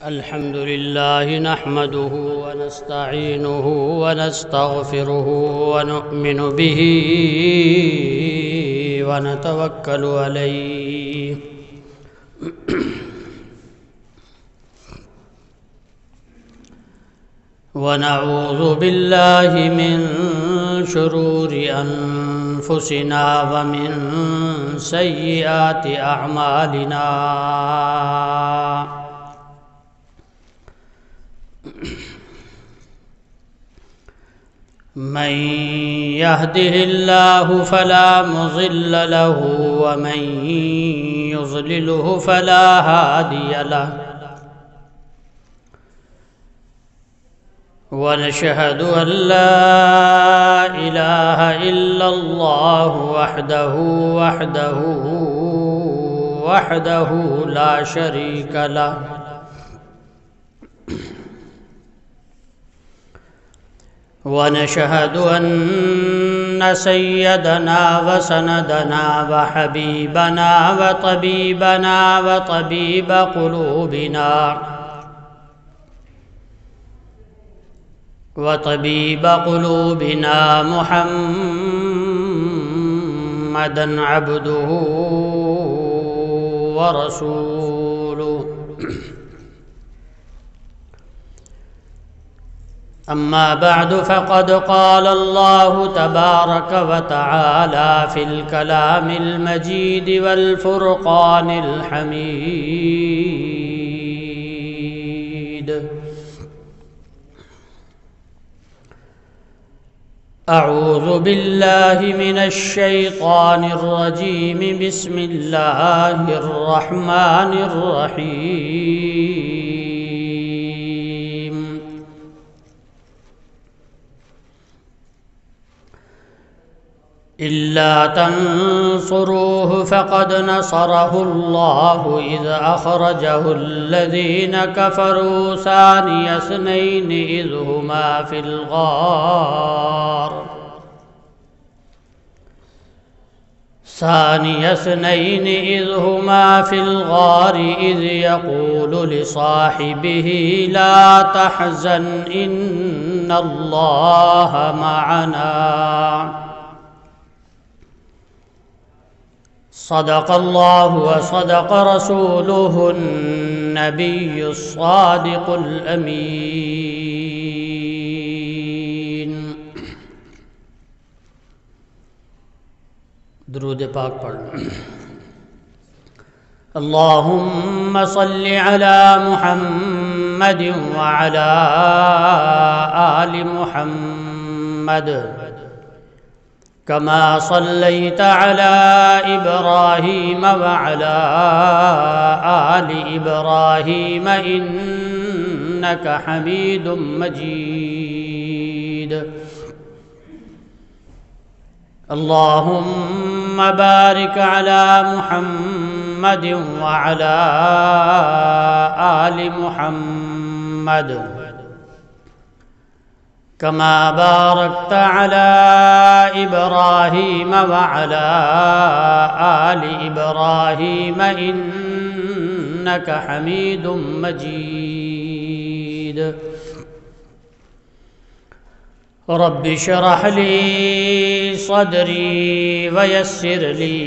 الحمد لله نحمده ونستعينه ونستغفره ونؤمن به ونتوكل عليه ونعوذ بالله من شرور أنفسنا ومن سيئات أعمالنا من يهده الله فلا مضل له ومن يضلله فلا هادي له ونشهد أن لا إله إلا الله وحده لا شريك له ونشهد أن سيدنا وسندنا وحبيبنا وطبيب قلوبنا محمدا عبده ورسوله أما بعد فقد قال الله تبارك وتعالى في الكلام المجيد والفرقان الحميد أعوذ بالله من الشيطان الرجيم بسم الله الرحمن الرحيم إلا تنصروه فقد نصره الله إذ أخرجه الذين كفروا ثاني اثنين إذ هما في الغار إذ يقول لصاحبه لا تحزن إن الله معنا صدق الله وصدق رسوله النبي الصادق الأمين درود پاک پڑھنا اللهم صل على محمد وعلى آل محمد كما صليت على إبراهيم وعلى آل إبراهيم إنك حميد مجيد اللهم بارك على محمد وعلى آل محمد كما باركت على إبراهيم وعلى آل إبراهيم إنك حميد مجيد رب اشرح لي صدري ويسر لي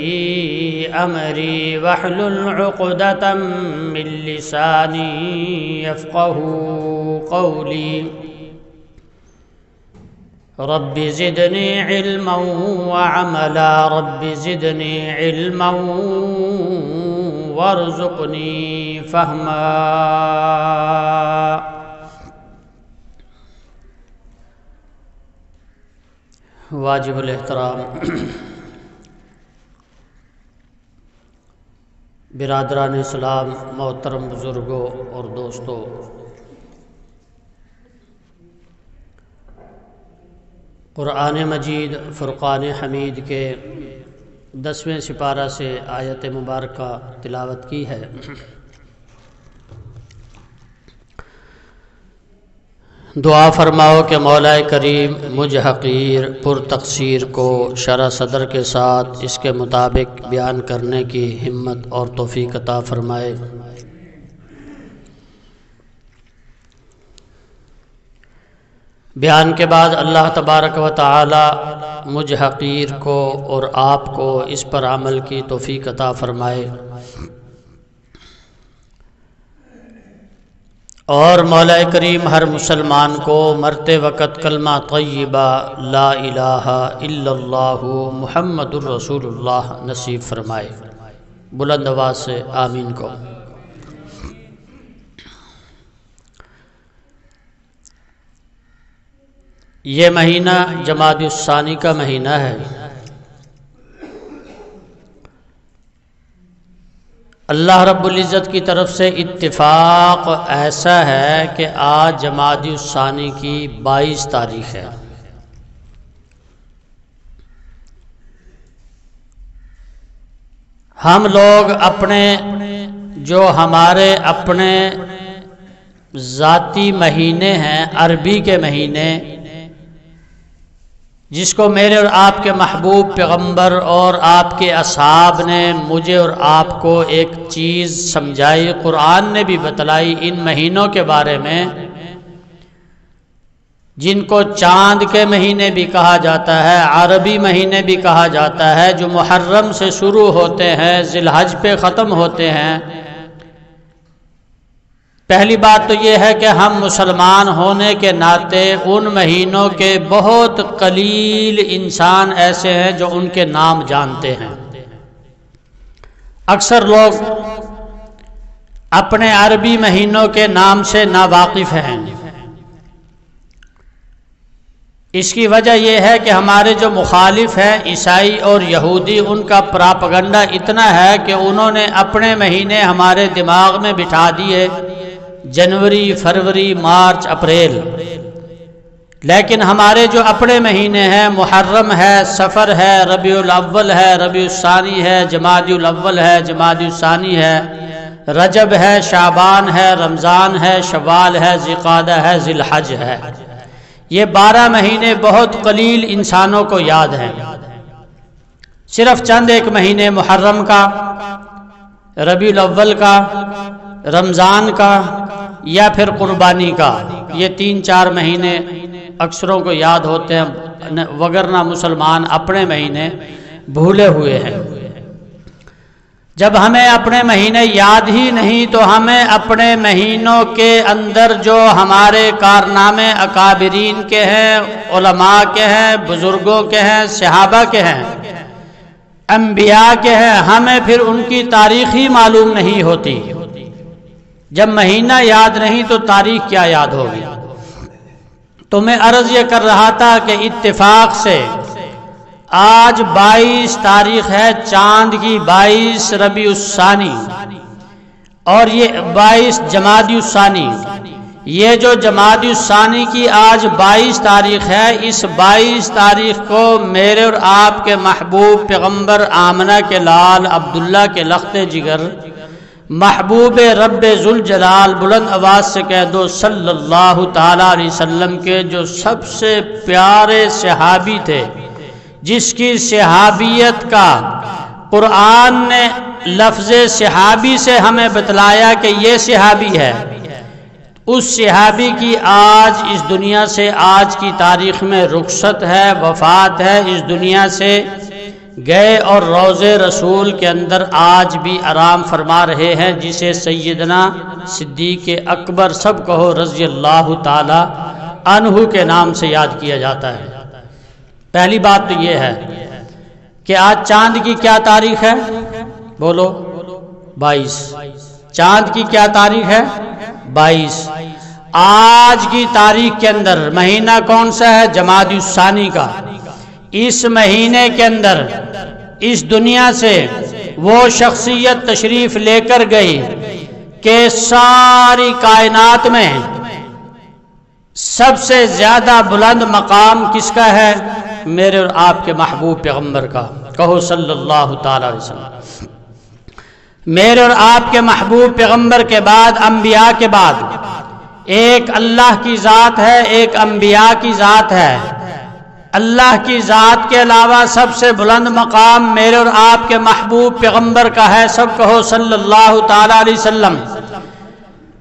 أمري واحلل عقدة من لساني يفقه قولي رب زدني علما وعملا رب زدني علما وارزقني فهما واجب الاحترام برادران اسلام، محترم بزرگوں اور دوستوں، قرآن مجید فرقان حمید کے 10ویں سپارہ سے آیت مبارکہ تلاوت کی ہے۔ دعا فرماؤ کہ مولا کریم مجھ حقیر پر تقصیر کو شرح صدر کے ساتھ اس کے مطابق بیان کرنے کی ہمت اور توفیق عطا فرمائے۔ بیان کے بعد اللہ تبارک و تعالی مجھ حقیر کو اور آپ کو اس پر عمل کی توفیق عطا فرمائے، اور مولا کریم ہر مسلمان کو مرتے وقت کلمہ طیبہ لا الہ الا اللہ محمد الرسول اللہ نصیب فرمائے۔ بلند آواز سے آمین کو۔ یہ مہینہ جمادی الثانی کا مہینہ ہے۔ اللہ رب العزت کی طرف سے اتفاق ایسا ہے کہ آج جمادی الثانی کی 22 تاریخ ہے۔ ہم لوگ جو ہمارے اپنے ذاتی مہینے ہیں، عربی کے مہینے، جس کو میرے اور آپ کے محبوب پیغمبر اور آپ کے اصحاب نے مجھے اور آپ کو ایک چیز سمجھائی، قرآن نے بھی بتلائی ان مہینوں کے بارے میں، جن کو چاند کے مہینے بھی کہا جاتا ہے، عربی مہینے بھی کہا جاتا ہے، جو محرم سے شروع ہوتے ہیں، ذی الحج پہ ختم ہوتے ہیں۔ پہلی بات تو یہ ہے کہ ہم مسلمان ہونے کے ناطے ان مہینوں کے بہت قلیل انسان ایسے ہیں جو ان کے نام جانتے ہیں۔ اکثر لوگ اپنے عربی مہینوں کے نام سے ناواقف ہیں۔ اس کی وجہ یہ ہے کہ ہمارے جو مخالف ہیں عیسائی اور یہودی، ان کا پراپگنڈا اتنا ہے کہ انہوں نے اپنے مہینے ہمارے دماغ میں بٹھا دیے، جنوری، فروری، مارچ، اپریل۔ لیکن ہمارے جو اپنے مہینے ہیں، محرم ہے، صفر ہے، ربیع الاول ہے، ربیع الثانی ہے، جمادی الاول ہے، جمادی الثانی ہے، رجب ہے، شعبان ہے، رمضان ہے، شوال ہے، ذی القعدہ ہے، ذی الحج ہے۔ یہ 12 مہینے بہت قلیل انسانوں کو یاد ہیں۔ صرف چند ایک مہینے محرم کا، ربیع الاول کا، رمضان کا یا پھر قربانی کا، یہ 3-4 مہینے اکثروں کو یاد ہوتے ہیں، وگرنہ مسلمان اپنے مہینے بھولے ہوئے ہیں۔ جب ہمیں اپنے مہینے یاد ہی نہیں تو ہمیں اپنے مہینوں کے اندر جو ہمارے کارنامے اکابرین کے ہیں، علماء کے ہیں، بزرگوں کے ہیں، صحابہ کے ہیں، انبیاء کے ہیں، ہمیں پھر ان کی تاریخ ہی معلوم نہیں ہوتی۔ جب مہینہ یاد نہیں تو تاریخ کیا یاد ہوگی؟ تو میں عرض یہ کر رہا تھا کہ اتفاق سے آج 22 تاریخ ہے، چاند کی 22 ربیع الثانی، اور یہ 22 جمادی الثانی۔ یہ جو جمادی الثانی کی آج 22 تاریخ ہے، اس 22 تاریخ کو میرے اور آپ کے محبوب پیغمبر آمنہ کے لال عبداللہ کے لخت جگر، محبوب رب ذوالجلال، بلند آواز سے کہہ دو صلی اللہ تعالیٰ علیہ وسلم کے جو سب سے پیارے صحابی تھے، جس کی صحابیت کا قرآن نے لفظ صحابی سے ہمیں بتلایا کہ یہ صحابی ہے، اس صحابی کی آج اس دنیا سے، آج کی تاریخ میں رخصت ہے، وفات ہے، اس دنیا سے گئے، اور روضہ رسول کے اندر آج بھی آرام فرما رہے ہیں، جسے سیدنا صدیق اکبر سب کہو رضی اللہ تعالی عنہ کے نام سے یاد کیا جاتا ہے۔ پہلی بات تو یہ ہے کہ آج چاند کی کیا تاریخ ہے؟ بولو 22۔ چاند کی کیا تاریخ ہے؟ 22۔ آج کی تاریخ کے اندر مہینہ کون سا ہے؟ جمادی الثانی کا۔ اس مہینے کے اندر اس دنیا سے وہ شخصیت تشریف لے کر گئی کہ ساری کائنات میں سب سے زیادہ بلند مقام کس کا ہے؟ میرے اور آپ کے محبوب پیغمبر کا، کہو صلی اللہ تعالی علیہ وسلم۔ میرے اور آپ کے محبوب پیغمبر کے بعد، انبیاء کے بعد، ایک اللہ کی ذات ہے، ایک انبیاء کی ذات ہے۔ اللہ کی ذات کے علاوہ سب سے بلند مقام میرے اور آپ کے محبوب پیغمبر کا ہے، سب کہو صلی اللہ تعالی علیہ وسلم۔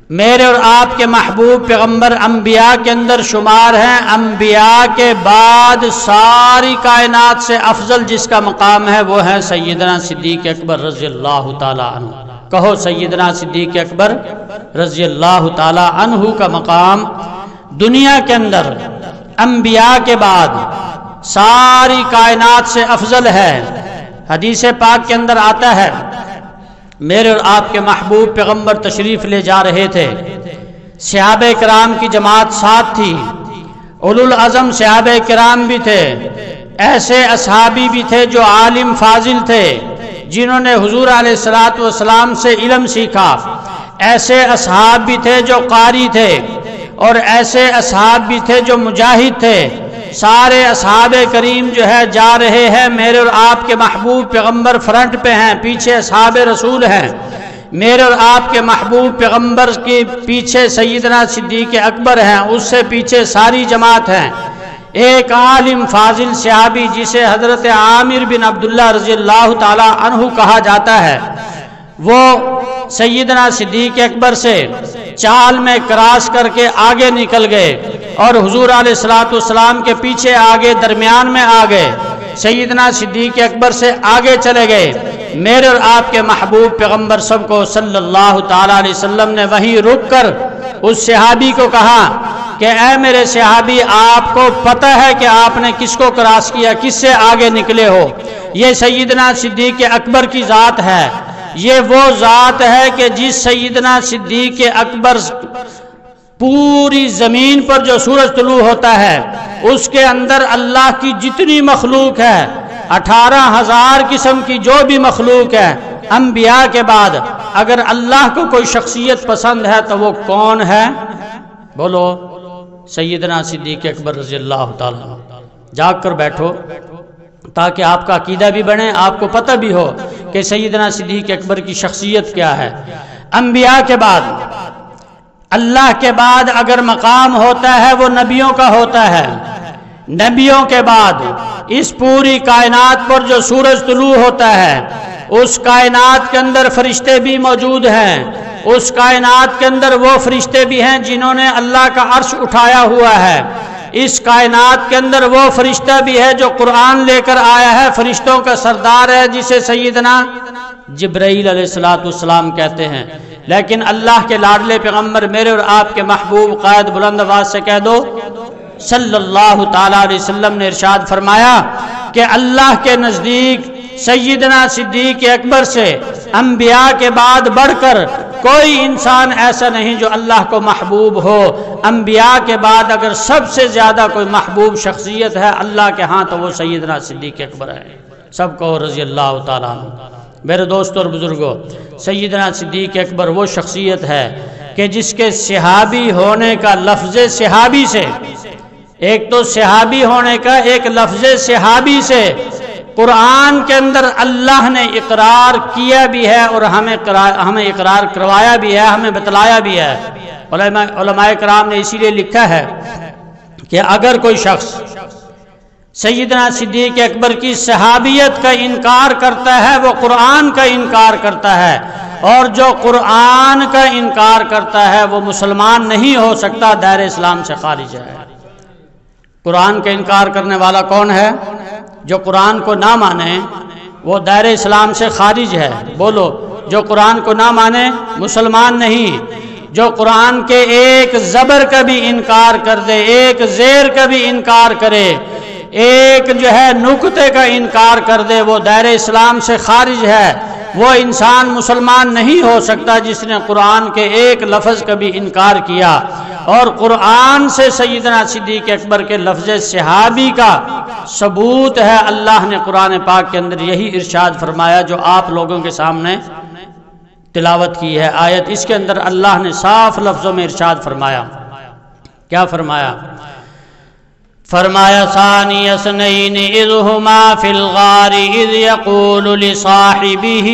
میرے اور آپ کے محبوب پیغمبر انبیاء کے اندر شمار ہیں، انبیاء کے بعد ساری کائنات سے افضل جس کا مقام ہے وہ ہے سیدنا صدیق اکبر رضی اللہ تعالی عنہ۔ کہو سیدنا صدیق اکبر رضی اللہ تعالی عنہ کا مقام دنیا کے اندر انبیاء کے بعد ساری کائنات سے افضل ہے۔ حدیث پاک کے اندر آتا ہے، میرے اور آپ کے محبوب پیغمبر تشریف لے جا رہے تھے، صحابہ کرام کی جماعت ساتھ تھی، اولو العزم صحابہ کرام بھی تھے، ایسے اصحابی بھی تھے جو عالم فاضل تھے جنہوں نے حضور علیہ السلام سے علم سیکھا، ایسے اصحاب بھی تھے جو قاری تھے، اور ایسے اصحاب بھی تھے جو مجاہد تھے۔ سارے اصحاب کریم جو ہے جا رہے ہیں، میرے اور آپ کے محبوب پیغمبر فرنٹ پہ ہیں، پیچھے اصحاب رسول ہیں، میرے اور آپ کے محبوب پیغمبر کے پیچھے سیدنا صدیق اکبر ہیں، اس سے پیچھے ساری جماعت ہیں۔ ایک عالم فاضل صحابی جسے حضرت عامر بن عبداللہ رضی اللہ تعالی عنہ کہا جاتا ہے، وہ سیدنا صدیق اکبر سے چال میں کراس کر کے آگے نکل گئے اور حضور علیہ السلام کے پیچھے آگے درمیان میں آ گئے، سیدنا صدیق اکبر سے آگے چلے گئے۔ میرے اور آپ کے محبوب پیغمبر سب کو صلی اللہ تعالی علیہ وسلم نے وہیں رک کر اس صحابی کو کہا کہ اے میرے صحابی، آپ کو پتہ ہے کہ آپ نے کس کو کراس کیا، کس سے آگے نکلے ہو؟ یہ سیدنا صدیق اکبر کی ذات ہے، یہ وہ ذات ہے کہ جس سیدنا صدیق اکبر پوری زمین پر جو سورج طلوع ہوتا ہے اس کے اندر اللہ کی جتنی مخلوق ہے، 18,000 قسم کی جو بھی مخلوق ہے، انبیاء کے بعد اگر اللہ کو کوئی شخصیت پسند ہے تو وہ کون ہے؟ بولو، سیدنا صدیق اکبر رضی اللہ تعالیٰ۔ جاگ کر بیٹھو تاکہ آپ کا عقیدہ بھی بنے، آپ کو پتہ بھی ہو کہ سیدنا صدیق اکبر کی شخصیت کیا ہے۔ انبیاء کے بعد، اللہ کے بعد اگر مقام ہوتا ہے وہ نبیوں کا ہوتا ہے۔ نبیوں کے بعد اس پوری کائنات پر جو سورج طلوع ہوتا ہے، اس کائنات کے اندر فرشتے بھی موجود ہیں، اس کائنات کے اندر وہ فرشتے بھی ہیں جنہوں نے اللہ کا عرش اٹھایا ہوا ہے، اس کائنات کے اندر وہ فرشتہ بھی ہے جو قرآن لے کر آیا ہے، فرشتوں کا سردار ہے جسے سیدنا جبرائیل علیہ السلام کہتے ہیں۔ لیکن اللہ کے لاڈلے پیغمبر میرے اور آپ کے محبوب قائد بلند آواز سے کہہ دو صلی اللہ تعالی علیہ وسلم نے ارشاد فرمایا کہ اللہ کے نزدیک سیدنا صدیق اکبر سے انبیاء کے بعد بڑھ کر کوئی انسان ایسا نہیں جو اللہ کو محبوب ہو۔ انبیاء کے بعد اگر سب سے زیادہ کوئی محبوب شخصیت ہے اللہ کے ہاں تو وہ سیدنا صدیق اکبر ہے۔ سب کو رضی اللہ تعالیٰ عنہ۔ میرے دوستوں اور بزرگوں، سیدنا صدیق اکبر وہ شخصیت ہے کہ جس کے صحابی ہونے کا لفظ صحابی سے، ایک تو صحابی ہونے کا، ایک لفظ صحابی سے قرآن کے اندر اللہ نے اقرار کیا بھی ہے اور ہمیں اقرار کروایا بھی ہے، ہمیں بتلایا بھی ہے۔ علماء کرام نے اسی لیے لکھا ہے کہ اگر کوئی شخص سیدنا صدیق اکبر کی صحابیت کا انکار کرتا ہے وہ قرآن کا انکار کرتا ہے، اور جو قرآن کا انکار کرتا ہے وہ مسلمان نہیں ہو سکتا، دائر اسلام سے خارج ہے۔ قرآن کا انکار کرنے والا کون ہے؟ جو قرآن کو نہ مانے وہ دائر اسلام سے خارج ہے۔ بولو، جو قرآن کو نہ مانے مسلمان نہیں۔ جو قرآن کے ایک زبر کا بھی انکار کر دے، ایک زیر کا بھی انکار کرے، ایک جو ہے نقطے کا انکار کر دے، وہ دائر اسلام سے خارج ہے۔ وہ انسان مسلمان نہیں ہو سکتا جس نے قرآن کے ایک لفظ کا بھی انکار کیا۔ اور قرآن سے سیدنا صدیق اکبر کے لفظ صحابی کا ثبوت ہے۔ اللہ نے قرآن پاک کے اندر یہی ارشاد فرمایا جو آپ لوگوں کے سامنے تلاوت کی ہے آیت، اس کے اندر اللہ نے صاف لفظوں میں ارشاد فرمایا۔ کیا فرمایا؟ فرمایا ثانی اثنین اذ ہما فی الغار اذ یقول لصاحبہ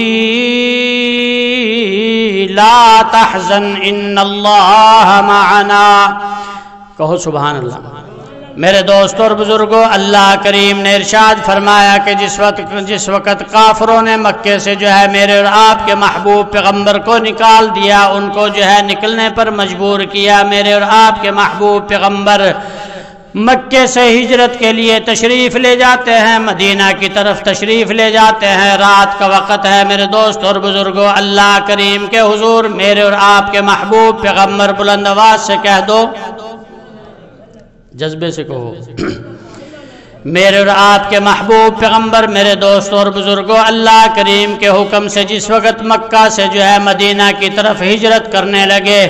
لا تحزن ان اللہ معنا۔ کہو سبحان اللہ۔ میرے دوستوں اور بزرگوں، اللہ کریم نے ارشاد فرمایا کہ جس وقت کافروں نے مکے سے جو ہے میرے اور آپ کے محبوب پیغمبر کو نکال دیا، ان کو جو ہے نکلنے پر مجبور کیا، میرے اور آپ کے محبوب پیغمبر مکے سے ہجرت کے لیے تشریف لے جاتے ہیں، مدینہ کی طرف تشریف لے جاتے ہیں، رات کا وقت ہے میرے دوست اور بزرگوں، اللہ کریم کے حضور میرے اور آپ کے محبوب پیغمبر بلند آواز سے کہہ دو، جذبے سے کہو، میرے اور آپ کے محبوب پیغمبر میرے دوستوں اور بزرگوں، اللہ کریم کے حکم سے جس وقت مکہ سے جو ہے مدینہ کی طرف ہجرت کرنے لگے،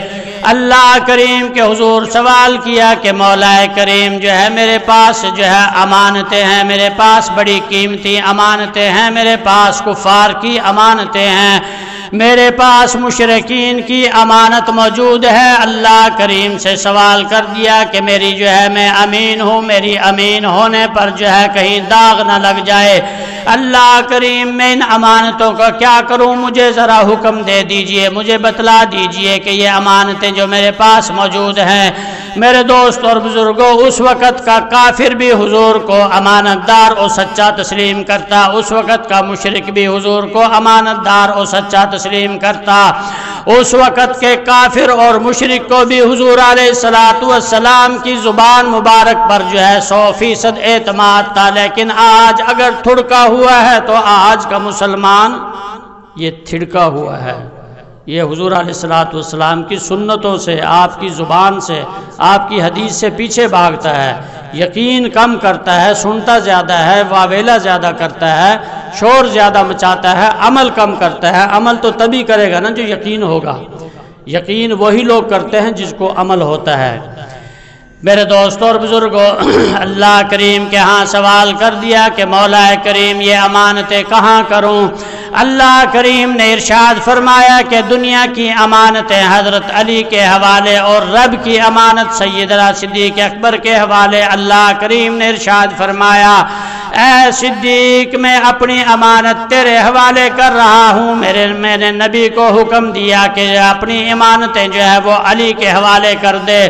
اللہ کریم کے حضور سوال کیا کہ مولا کریم جو ہے میرے پاس جو ہے امانتیں ہیں، میرے پاس بڑی قیمتی امانتیں ہیں، میرے پاس کفار کی امانتیں ہیں، میرے پاس مشرکین کی امانت موجود ہے۔ اللہ کریم سے سوال کر دیا کہ میری جو ہے میں امین ہوں، میری امین ہونے پر جو ہے کہیں داغ نہ لگ جائے، اللہ کریم میں ان امانتوں کا کیا کروں، مجھے ذرا حکم دے دیجئے، مجھے بتلا دیجئے کہ یہ امانتیں جو میرے پاس موجود ہیں۔ میرے دوست اور بزرگوں، اس وقت کا کافر بھی حضور کو امانت دار اور سچا تسلیم کرتا، اس وقت کا مشرک بھی حضور کو امانت دار اور سچا تسلیم کرتا، اس وقت کے کافر اور مشرک کو بھی حضور علیہ السلام کی زبان مبارک پر جو ہے 100% اعتماد تھا، لیکن آج اگر تھڑکا ہوا ہے تو آج کا مسلمان یہ تھڑکا ہوا ہے، یہ حضور علیہ السلام کی سنتوں سے، آپ کی زبان سے، آپ کی حدیث سے پیچھے بھاگتا ہے، یقین کم کرتا ہے، سنتا زیادہ ہے، واویلا زیادہ کرتا ہے، شور زیادہ مچاتا ہے، عمل کم کرتا ہے۔ عمل تو تبھی کرے گا نا جو یقین ہوگا، یقین وہی لوگ کرتے ہیں جس کو عمل ہوتا ہے۔ میرے دوستوں اور بزرگوں، اللہ کریم کے ہاں سوال کر دیا کہ مولا کریم یہ امانتیں کہاں کروں؟ اللہ کریم نے ارشاد فرمایا کہ دنیا کی امانتیں حضرت علی کے حوالے اور رب کی امانت سیدنا صدیق اکبر کے حوالے۔ اللہ کریم نے ارشاد فرمایا اے صدیق میں اپنی امانت تیرے حوالے کر رہا ہوں۔ میں نے نبی کو حکم دیا کہ اپنی امانتیں جو ہے وہ علی کے حوالے کر دے۔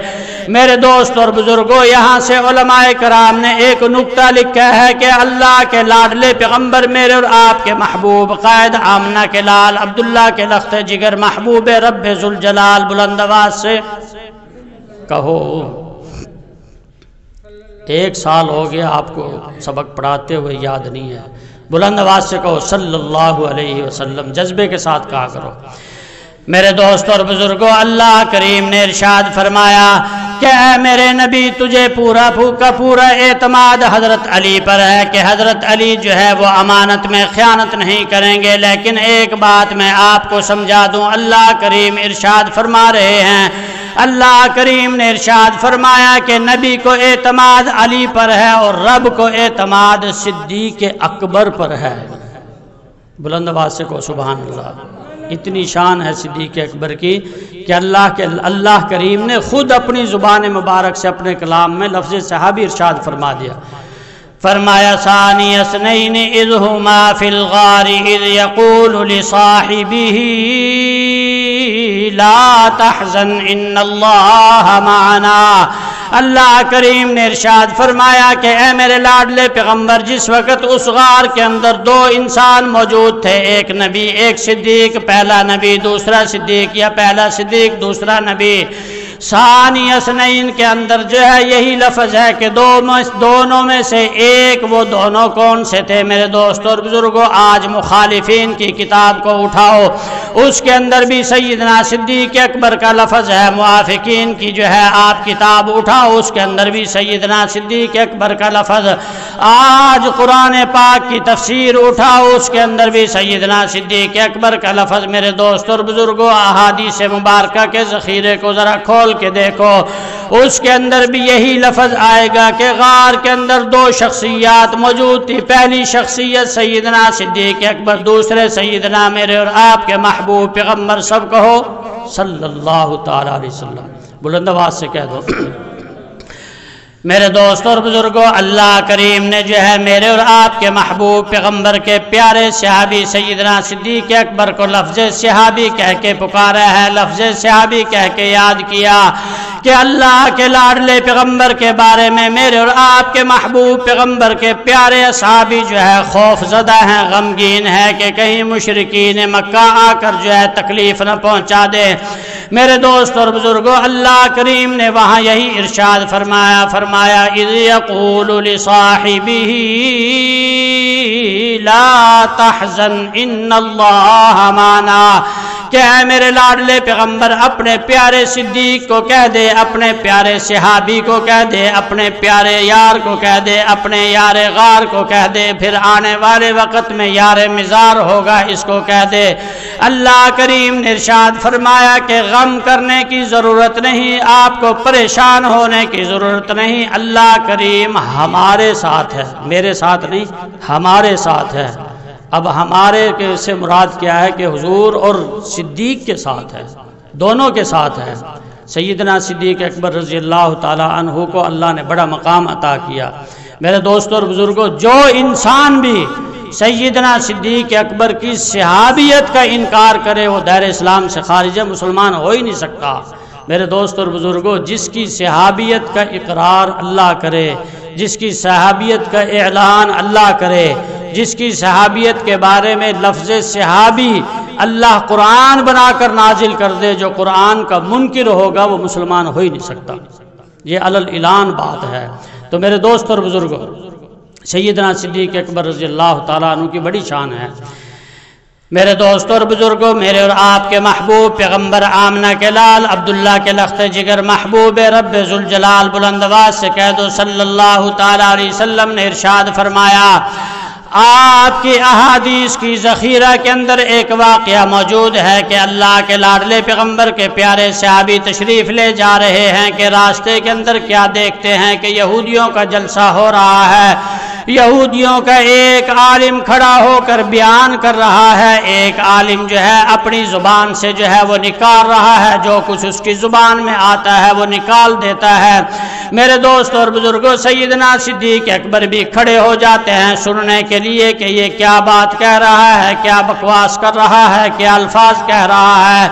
میرے دوست اور بزرگوں، یہاں سے علماء کرام نے ایک نکتہ لکھا ہے کہ اللہ کے لاڈلے پیغمبر میرے اور آپ کے محبوب قائد آمنہ کے لال عبداللہ کے لخت جگر محبوب رب ذوالجلال، بلند آواز سے کہو، 1 سال ہو گیا آپ کو سبق پڑھاتے ہوئے یاد نہیں ہے، بلند آواز سے کہو صلی اللہ علیہ وسلم، جذبے کے ساتھ کہا کرو۔ میرے دوست اور بزرگوں، اللہ کریم نے ارشاد فرمایا کہ اے میرے نبی تجھے پورا اعتماد حضرت علی پر ہے کہ حضرت علی جو ہے وہ امانت میں خیانت نہیں کریں گے، لیکن ایک بات میں آپ کو سمجھا دوں، اللہ کریم ارشاد فرما رہے ہیں، اللہ کریم نے ارشاد فرمایا کہ نبی کو اعتماد علی پر ہے اور رب کو اعتماد صدیق اکبر پر ہے۔ بلند آواز سے کہو سبحان اللہ۔ اتنی شان ہے صدیق اکبر کی کہ اللہ کریم نے خود اپنی زبان مبارک سے اپنے کلام میں لفظ صحابی ارشاد فرما دیا، فرمایا ثانی اثنین اذ ہما فی الغار اذ یقول لصاحبہ لا تحزن ان اللہ معنا۔ اللہ کریم نے ارشاد فرمایا کہ اے میرے لاڈلے پیغمبر، جس وقت اس غار کے اندر 2 انسان موجود تھے، ایک نبی ایک صدیق، پہلا نبی دوسرا صدیق، یا پہلا صدیق دوسرا نبی، ثانی اثنین کے اندر جو ہے یہی لفظ ہے کہ دونوں میں سے ایک، وہ دونوں کون سے تھے؟ میرے دوستوں اور بزرگوں، آج مخالفین کی کتاب کو اٹھاؤ، اس کے اندر بھی سیدنا صدیق اکبر کا لفظ ہے، موافقین کی جو ہے آپ کتاب اٹھاؤ، اس کے اندر بھی سیدنا صدیق اکبر کا لفظ، آج قرآن پاک کی تفسیر اٹھاؤ، اس کے اندر بھی سیدنا صدیق اکبر کا لفظ۔ میرے دوستوں اور بزرگوں، احادیث مبارکہ کے ذخیرے کو ذرا کھول کے دیکھو، اس کے اندر بھی یہی لفظ آئے گا کہ غار کے اندر 2 شخصیات موجود تھی، پہلی شخصیت سیدنا صدیق اکبر، دوسرے سیدنا میرے اور آپ کے محبوب پیغمبر، سب کہو صلی اللہ تعالی علیہ وسلم، بلند آواز سے کہہ دو۔ میرے دوستوں اور بزرگوں، اللہ کریم نے جو ہے میرے اور آپ کے محبوب پیغمبر کے پیارے صحابی سیدنا صدیق اکبر کو لفظ صحابی کہہ کے پکارا ہے، لفظ صحابی کہہ کے یاد کیا کہ اللہ کے لاڈلے پیغمبر کے بارے میں میرے اور آپ کے محبوب پیغمبر کے پیارے اصحابی جو ہے خوف زدہ ہیں، غمگین ہے کہ کہیں مشرکین مکہ آ کر جو ہے تکلیف نہ پہنچا دے۔ میرے دوست اور بزرگوں، اللہ کریم نے وہاں یہی ارشاد فرمایا اذ یقول لصاحبہ لا تحزن ان اللہ معنا، کہ اے میرے لاڈلے پیغمبر اپنے پیارے صدیق کو کہہ دے، اپنے پیارے صحابی کو کہہ دے، اپنے پیارے یار کو کہہ دے، اپنے یار غار کو کہہ دے، پھر آنے والے وقت میں یار مزار ہوگا اس کو کہہ دے۔ اللہ کریم نے ارشاد فرمایا کہ غم کرنے کی ضرورت نہیں، آپ کو پریشان ہونے کی ضرورت نہیں، اللہ کریم ہمارے ساتھ ہے، میرے ساتھ نہیں، ہمارے ساتھ ہے۔ اب ہمارے سے مراد کیا ہے کہ حضور اور صدیق کے ساتھ ہے، دونوں کے ساتھ ہے۔ سیدنا صدیق اکبر رضی اللہ تعالی عنہ کو اللہ نے بڑا مقام عطا کیا۔ میرے دوستوں اور بزرگوں، جو انسان بھی سیدنا صدیق اکبر کی صحابیت کا انکار کرے وہ دائرہ اسلام سے خارج ہے، مسلمان ہو ہی نہیں سکتا۔ میرے دوست اور بزرگوں، جس کی صحابیت کا اقرار اللہ کرے، جس کی صحابیت کا اعلان اللہ کرے، جس کی صحابیت کے بارے میں لفظ صحابی اللہ قرآن بنا کر نازل کر دے، جو قرآن کا منکر ہوگا وہ مسلمان ہو ہی نہیں سکتا۔ یہ علی الاعلان بات ہے۔ تو میرے دوست اور بزرگوں، سیدنا صدیق اکبر رضی اللہ تعالیٰ عنہ کی بڑی شان ہے۔ میرے دوست اور بزرگوں، میرے اور آپ کے محبوب پیغمبر آمنہ کے لال عبداللہ کے لخت جگر محبوب رب ذوالجلال بلند آواز سے کہہ دو صلی اللہ تعالیٰ علیہ وسلم نے ارشاد فرمایا، آپ کی احادیث کی ذخیرہ کے اندر ایک واقعہ موجود ہے کہ اللہ کے لاڈلے پیغمبر کے پیارے صحابی تشریف لے جا رہے ہیں کہ راستے کے اندر کیا دیکھتے ہیں کہ یہودیوں کا جلسہ ہو رہا ہے۔ یہودیوں کا ایک عالم کھڑا ہو کر بیان کر رہا ہے، ایک عالم جو ہے اپنی زبان سے جو ہے وہ نکال رہا ہے، جو کچھ اس کی زبان میں آتا ہے وہ نکال دیتا ہے۔ میرے دوست اور بزرگوں، سیدنا صدیق اکبر بھی کھڑے ہو جاتے ہیں سننے کے لیے کہ یہ کیا بات کہہ رہا ہے، کیا بکواس کر رہا ہے، کیا الفاظ کہہ رہا ہے۔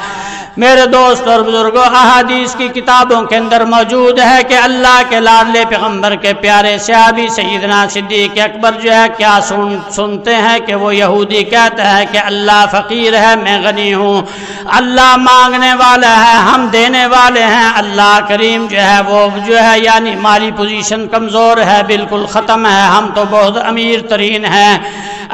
میرے دوست اور بزرگوں، احادیث کی کتابوں کے اندر موجود ہے کہ اللہ کے لاڈلے پیغمبر کے پیارے صحابی سیدنا صدیق اکبر جو ہے کیا سنتے ہیں کہ وہ یہودی کہتا ہے کہ اللہ فقیر ہے، میں غنی ہوں، اللہ مانگنے والا ہے، ہم دینے والے ہیں، اللہ کریم جو ہے وہ جو ہے یعنی مالی پوزیشن کمزور ہے، بالکل ختم ہے، ہم تو بہت امیر ترین ہیں۔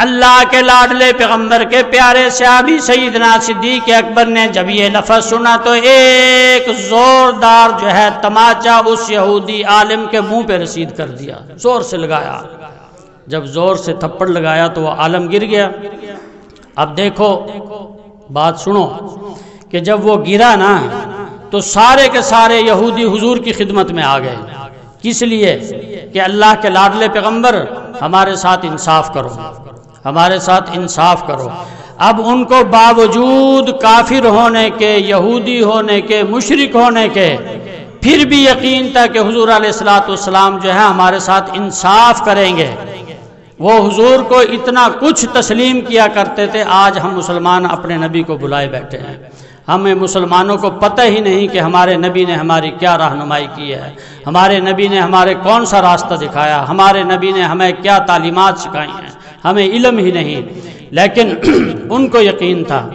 اللہ کے لاڈلے پیغمبر کے پیارے صحابی سیدنا صدیق اکبر نے جب یہ لفظ سنا تو ایک زوردار جو ہے تماچا اس یہودی عالم کے منہ پہ رسید کر دیا، زور سے لگایا۔ جب زور سے تھپڑ لگایا تو وہ عالم گر گیا۔ اب دیکھو بات سنو کہ جب وہ گرا نا تو سارے کے سارے یہودی حضور کی خدمت میں آ گئے۔ کس لیے؟ کہ اللہ کے لاڈلے پیغمبر ہمارے ساتھ انصاف کرو، ہمارے ساتھ انصاف کرو۔ اب ان کو باوجود کافر ہونے کے، یہودی ہونے کے، مشرک ہونے کے، پھر بھی یقین تھا کہ حضور علیہ السلام جو ہے ہمارے ساتھ انصاف کریں گے۔ وہ حضور کو اتنا کچھ تسلیم کیا کرتے تھے، آج ہم مسلمان اپنے نبی کو بلائے بیٹھے ہیں۔ ہمیں مسلمانوں کو پتہ ہی نہیں کہ ہمارے نبی نے ہماری کیا رہنمائی کی ہے، ہمارے نبی نے ہمارے کون سا راستہ دکھایا، ہمارے نبی نے ہمیں کیا تعلیمات سکھائی ہیں، ہمیں علم ہی نہیں، لیکن ان کو یقین تھا۔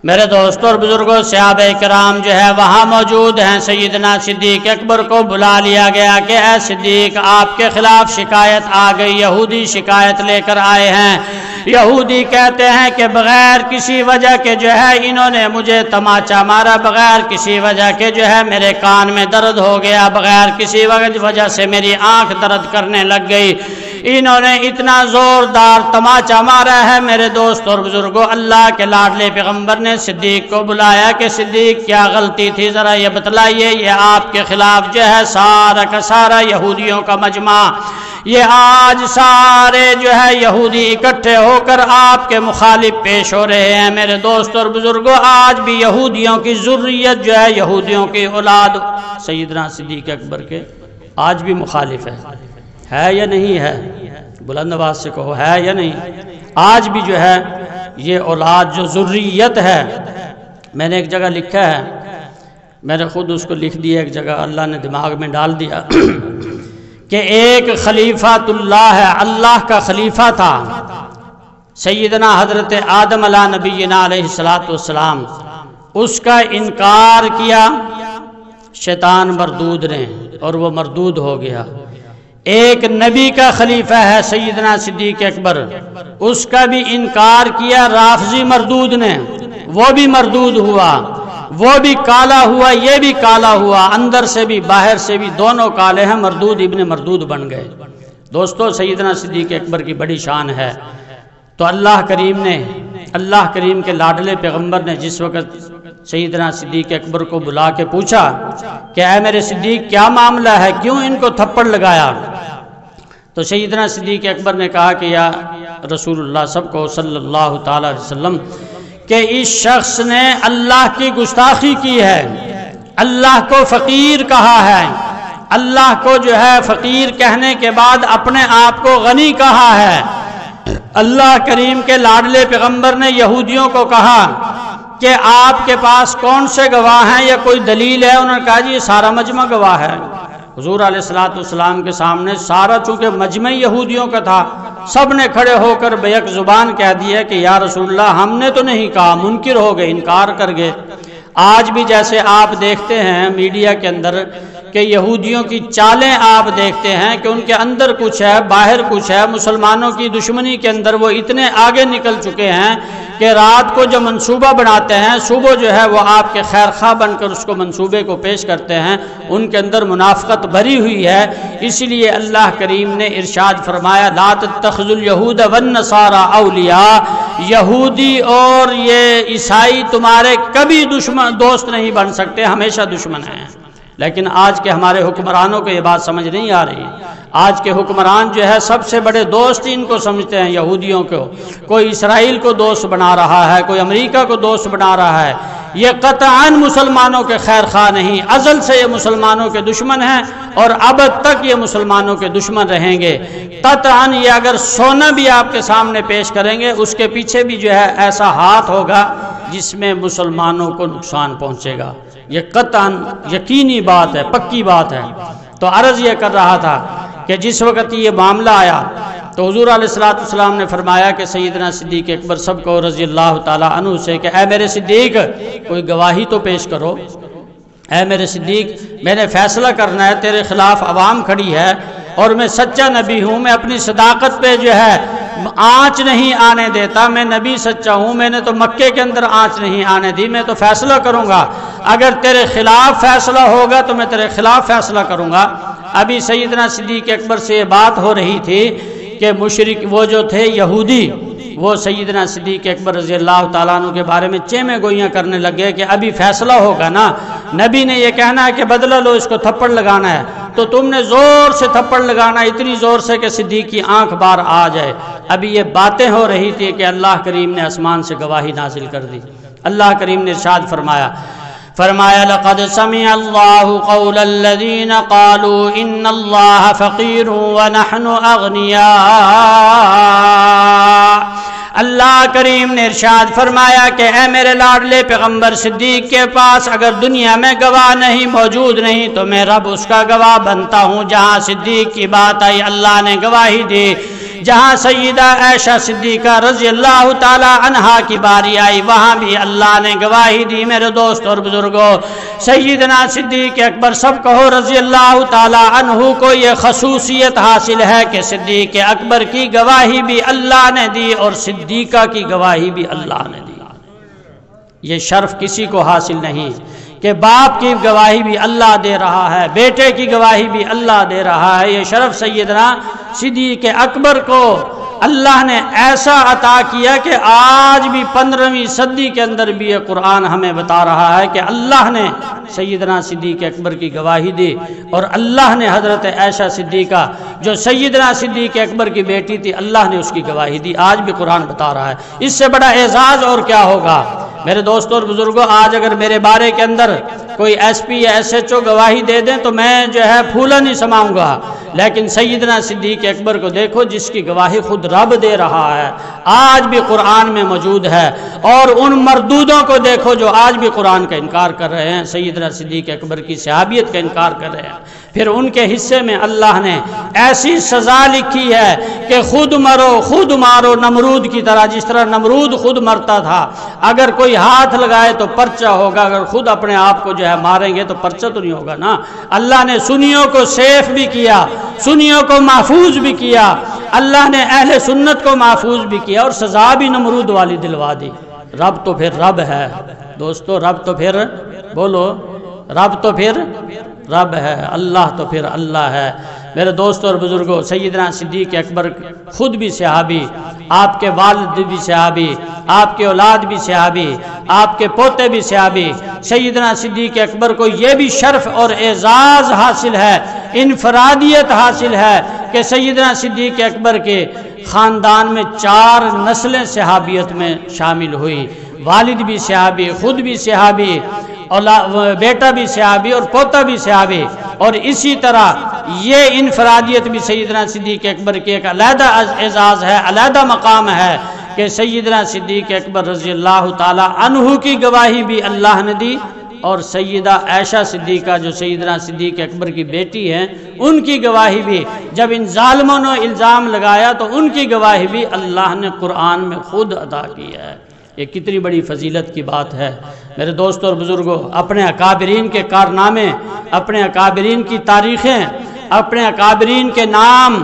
میرے دوستوں اور بزرگوں، صحابہ کرام جو ہے وہاں موجود ہیں۔ سیدنا صدیق اکبر کو بلا لیا گیا کہ اے صدیق، آپ کے خلاف شکایت آ گئی، یہودی شکایت لے کر آئے ہیں۔ یہودی کہتے ہیں کہ بغیر کسی وجہ کے جو ہے انہوں نے مجھے تماچا مارا، بغیر کسی وجہ کے جو ہے میرے کان میں درد ہو گیا، بغیر کسی وجہ سے میری آنکھ درد کرنے لگ گئی، انہوں نے اتنا زوردار تماچا مارا ہے۔ میرے دوست اور بزرگوں، اللہ کے لاڈلے پیغمبر نے صدیق کو بلایا کہ صدیق کیا غلطی تھی، ذرا یہ بتلائیے۔ یہ آپ کے خلاف جو ہے سارا کا سارا یہودیوں کا مجمع، یہ آج سارے جو ہے یہودی اکٹھے ہو کر آپ کے مخالف پیش ہو رہے ہیں۔ میرے دوست اور بزرگوں، آج بھی یہودیوں کی ذریت جو ہے، یہودیوں کی اولاد سیدنا صدیق اکبر کے آج بھی مخالف ہے یا نہیں ہے؟ بلند آواز سے کہو، ہے یا نہیں؟ آج بھی جو ہے یہ اولاد جو ذریت ہے، میں نے ایک جگہ لکھا ہے میں نے خود اس کو لکھ دیا ایک جگہ، اللہ نے دماغ میں ڈال دیا کہ ایک خلیفۃ اللہ ہے، اللہ کا خلیفہ تھا سیدنا حضرت آدم علیہ نبینا علیہ السلام، اس کا انکار کیا شیطان مردود نے اور وہ مردود ہو گیا۔ ایک نبی کا خلیفہ ہے سیدنا صدیق اکبر، اس کا بھی انکار کیا رافضی مردود نے، وہ بھی مردود ہوا، وہ بھی کالا ہوا، یہ بھی کالا ہوا، اندر سے بھی باہر سے بھی دونوں کالے ہیں، مردود ابن مردود بن گئے۔ دوستو سیدنا صدیق اکبر کی بڑی شان ہے۔ تو اللہ کریم کے لاڈلے پیغمبر نے جس وقت سیدنا صدیق اکبر کو بلا کے پوچھا کہ اے میرے صدیق کیا معاملہ ہے، کیوں ان کو تھپڑ لگایا؟ تو سیدنا صدیق اکبر نے کہا کہ یا رسول اللہ سب کو صلی اللہ تعالی علیہ وسلم کہ اس شخص نے اللہ کی گستاخی کی ہے، اللہ کو فقیر کہا ہے، اللہ کو جو ہے فقیر کہنے کے بعد اپنے آپ کو غنی کہا ہے۔ اللہ کریم کے لاڈلے پیغمبر نے یہودیوں کو کہا کہ آپ کے پاس کون سے گواہ ہیں یا کوئی دلیل ہے؟ انہوں نے کہا جی یہ سارا مجمع گواہ ہے۔ حضور علیہ السلام کے سامنے سارا چونکہ مجمع یہودیوں کا تھا، سب نے کھڑے ہو کر بیک زبان کہہ دیا کہ یا رسول اللہ ہم نے تو نہیں کہا، منکر ہو گئے، انکار کر گئے۔ آج بھی جیسے آپ دیکھتے ہیں میڈیا کے اندر کہ یہودیوں کی چالیں آپ دیکھتے ہیں کہ ان کے اندر کچھ ہے باہر کچھ ہے، مسلمانوں کی دشمنی کے اندر وہ اتنے آگے نکل چکے ہیں کہ رات کو جو منصوبہ بناتے ہیں صبح جو ہے وہ آپ کے خیر خواہ بن کر اس کو منصوبے کو پیش کرتے ہیں، ان کے اندر منافقت بھری ہوئی ہے۔ اس لیے اللہ کریم نے ارشاد فرمایا لا تتخذوا اليهود والنصارى اولیاء، یہودی اور یہ عیسائی تمہارے کبھی دوست نہیں بن سکتے، ہمیشہ دشمن ہیں۔ لیکن آج کے ہمارے حکمرانوں کو یہ بات سمجھ نہیں آ رہی۔ آج کے حکمران جو ہے سب سے بڑے دوست ان کو سمجھتے ہیں یہودیوں کو، کوئی اسرائیل کو دوست بنا رہا ہے، کوئی امریکہ کو دوست بنا رہا ہے۔ یہ قطعاً مسلمانوں کے خیر خواہ نہیں، ازل سے یہ مسلمانوں کے دشمن ہیں اور ابد تک یہ مسلمانوں کے دشمن رہیں گے۔ قطعاً یہ اگر سونا بھی آپ کے سامنے پیش کریں گے اس کے پیچھے بھی جو ہے ایسا ہاتھ ہوگا جس میں مسلمانوں کو نقصان پہنچے گا۔ یہ قطعاً یقینی بات ہے، پکی بات ہے۔ تو عرض یہ کر رہا تھا کہ جس وقت یہ معاملہ آیا تو حضور علیہ السلام نے فرمایا کہ سیدنا صدیق اکبر سب کو رضی اللہ تعالیٰ عنہ سے کہ اے میرے صدیق کوئی گواہی تو پیش کرو، اے میرے صدیق میں نے فیصلہ کرنا ہے، تیرے خلاف عوام کھڑی ہے اور میں سچا نبی ہوں، میں اپنی صداقت پہ جو ہے آنچ نہیں آنے دیتا، میں نبی سچا ہوں، میں نے تو مکے کے اندر آنچ نہیں آنے دی، میں تو فیصلہ کروں گا، اگر تیرے خلاف فیصلہ ہوگا تو میں تیرے خلاف فیصلہ کروں گا۔ ابھی سیدنا صدیق اکبر سے یہ بات ہو رہی تھی کہ مشرک وہ جو تھے یہودی وہ سیدنا صدیق اکبر رضی اللہ تعالیٰ عنہ کے بارے میں چیمیں گوئیاں کرنے لگے کہ ابھی فیصلہ ہوگا نا، نبی نے یہ کہنا ہے کہ بدلہ لو، اس کو تھپڑ لگانا ہے، تو تم نے زور سے تھپڑ لگانا، اتنی زور سے کہ صدیق کی آنکھ بار آ جائے۔ ابھی یہ باتیں ہو رہی تھی کہ اللہ کریم نے آسمان سے گواہی نازل کر دی۔ اللہ کریم نے ارشاد فرمایا لقد سمع اللہ قول الذین قالوا ان اللہ فقیر ونحن اغنیاء۔ اللہ کریم نے ارشاد فرمایا کہ اے میرے لاڈلے پیغمبر صدیق کے پاس اگر دنیا میں گواہ نہیں موجود نہیں تو میں رب اس کا گواہ بنتا ہوں۔ جہاں صدیق کی بات آئی اللہ نے گواہی دی، جہاں سیدہ عائشہ صدیقہ رضی اللہ تعالی عنہا کی باری آئی وہاں بھی اللہ نے گواہی دی۔ میرے دوست اور بزرگوں، سیدنا صدیق اکبر سب کہو رضی اللہ تعالی عنہ کو یہ خصوصیت حاصل ہے کہ صدیق اکبر کی گواہی بھی اللہ نے دی اور صدیقہ کی گواہی بھی اللہ نے دی۔ یہ شرف کسی کو حاصل نہیں کہ باپ کی گواہی بھی اللہ دے رہا ہے، بیٹے کی گواہی بھی اللہ دے رہا ہے۔ یہ شرف سیدنا صدیق اکبر کو اللہ نے ایسا عطا کیا کہ آج بھی 15ویں صدی کے اندر بھی یہ قرآن ہمیں بتا رہا ہے کہ اللہ نے سیدنا صدیق اکبر کی گواہی دی اور اللہ نے حضرت عائشہ صدیقہ جو سیدنا صدیق اکبر کی بیٹی تھی اللہ نے اس کی گواہی دی۔ آج بھی قرآن بتا رہا ہے، اس سے بڑا اعزاز اور کیا ہوگا؟ میرے دوستوں اور بزرگوں، آج اگر میرے بارے کے اندر کوئی ایس پی یا ایس ایچ او گواہی دے دیں تو میں جو ہے پھولا نہیں سماؤں گا، لیکن سیدنا صدیق اکبر کو دیکھو جس کی گواہی خود رب دے رہا ہے، آج بھی قرآن میں موجود ہے، اور ان مردودوں کو دیکھو جو آج بھی قرآن کا انکار کر رہے ہیں، سیدنا صدیق اکبر کی صحابیت کا انکار کر رہے ہیں۔ پھر ان کے حصے میں اللہ نے ایسی سزا لکھی ہے کہ خود مرو خود مارو، نمرود کی طرح، جس طرح نمرود خود مرتا تھا، اگر کوئی ہاتھ لگائے تو پرچہ ہوگا، اگر خود اپنے آپ کو جو ہے ماریں گے تو پرچہ تو نہیں ہوگا نا۔ اللہ نے سنیوں کو سیف بھی کیا، سنیوں کو محفوظ بھی کیا، اللہ نے اہل سنت کو محفوظ بھی کیا، اور سزا بھی نمرود والی دلوا دی۔ رب تو پھر رب ہے دوستو، رب تو پھر بولو، رب تو پھر رب ہے، اللہ تو پھر اللہ ہے۔ میرے دوستوں اور بزرگوں، سیدنا صدیق اکبر خود بھی صحابی، آپ کے والد بھی صحابی، آپ کے اولاد بھی صحابی، آپ کے پوتے بھی صحابی۔ سیدنا صدیق اکبر کو یہ بھی شرف اور اعزاز حاصل ہے، انفرادیت حاصل ہے کہ سیدنا صدیق اکبر کے خاندان میں 4 نسلیں صحابیت میں شامل ہوئی، والد بھی صحابی، خود بھی صحابی، بیٹا بھی صحابی اور پوتا بھی صحابی۔ اور اسی طرح یہ انفرادیت بھی سیدنا صدیق اکبر کی ایک علیحدہ اعزاز ہے، علیحدہ مقام ہے کہ سیدنا صدیق اکبر رضی اللہ تعالی عنہ کی گواہی بھی اللہ نے دی، اور سیدہ عائشہ صدیقہ جو سیدنا صدیق اکبر کی بیٹی ہیں، ان کی گواہی بھی جب ان ظالموں نے الزام لگایا تو ان کی گواہی بھی اللہ نے قرآن میں خود عطا کی ہے۔ یہ کتنی بڑی فضیلت کی بات ہے میرے دوستوں اور بزرگوں۔ اپنے اکابرین کے کارنامے، اپنے اکابرین کی تاریخیں، اپنے اکابرین کے نام،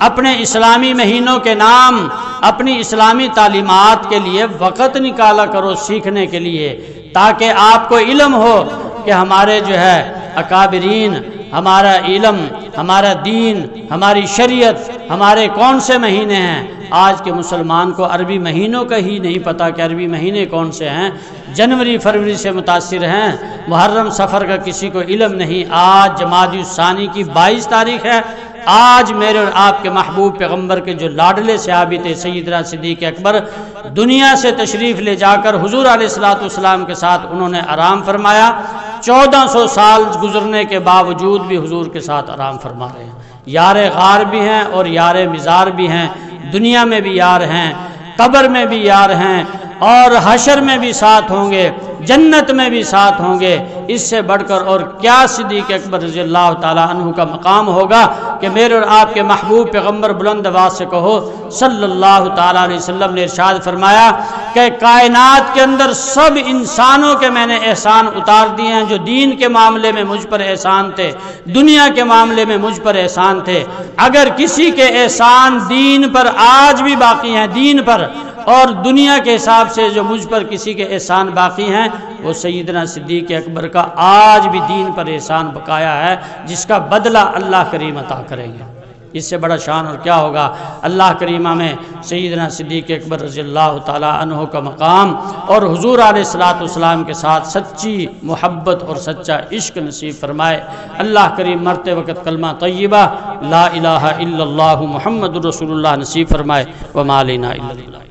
اپنے اسلامی مہینوں کے نام، اپنی اسلامی تعلیمات کے لیے وقت نکالا کرو سیکھنے کے لیے، تاکہ آپ کو علم ہو کہ ہمارے جو ہے اکابرین، ہمارا علم، ہمارا دین، ہماری شریعت، ہمارے کون سے مہینے ہیں۔ آج کے مسلمان کو عربی مہینوں کا ہی نہیں پتہ کہ عربی مہینے کون سے ہیں، جنوری فروری سے متاثر ہیں، محرم صفر کا کسی کو علم نہیں۔ آج جمادی الثانی کی 22 تاریخ ہے، آج میرے اور آپ کے محبوب پیغمبر کے جو لاڈلے صحابی تھے سیدنا صدیق اکبر، دنیا سے تشریف لے جا کر حضور علیہ السلام کے ساتھ انہوں نے آرام فرمایا۔ 1400 سال گزرنے کے باوجود بھی حضور کے ساتھ آرام فرما رہے ہیں۔ یار غار بھی ہیں اور یار مزار بھی ہیں، دنیا میں بھی یار ہیں، قبر میں بھی یار ہیں، اور حشر میں بھی ساتھ ہوں گے، جنت میں بھی ساتھ ہوں گے۔ اس سے بڑھ کر اور کیا صدیق اکبر رضی اللہ تعالی عنہ کا مقام ہوگا کہ میرے اور آپ کے محبوب پیغمبر بلند آواز سے کہو صلی اللہ تعالی علیہ وسلم نے ارشاد فرمایا کہ کائنات کے اندر سب انسانوں کے میں نے احسان اتار دیے ہیں، جو دین کے معاملے میں مجھ پر احسان تھے، دنیا کے معاملے میں مجھ پر احسان تھے۔ اگر کسی کے احسان دین پر آج بھی باقی ہیں، دین پر اور دنیا کے حساب سے جو مجھ پر کسی کے احسان باقی ہیں، وہ سیدنا صدیق اکبر کا آج بھی دین پر احسان بقایا ہے، جس کا بدلہ اللہ کریم عطا کریں گے۔ اس سے بڑا شان اور کیا ہوگا۔ اللہ کریمہ میں سیدنا صدیق اکبر رضی اللہ تعالی عنہ کا مقام اور حضور علیہ السلام کے ساتھ سچی محبت اور سچا عشق نصیب فرمائے۔ اللہ کریم مرتے وقت کلمہ طیبہ لا الہ الا اللہ محمد الرسول اللہ نصیب فرمائے۔ وما علینا الا البلاغ۔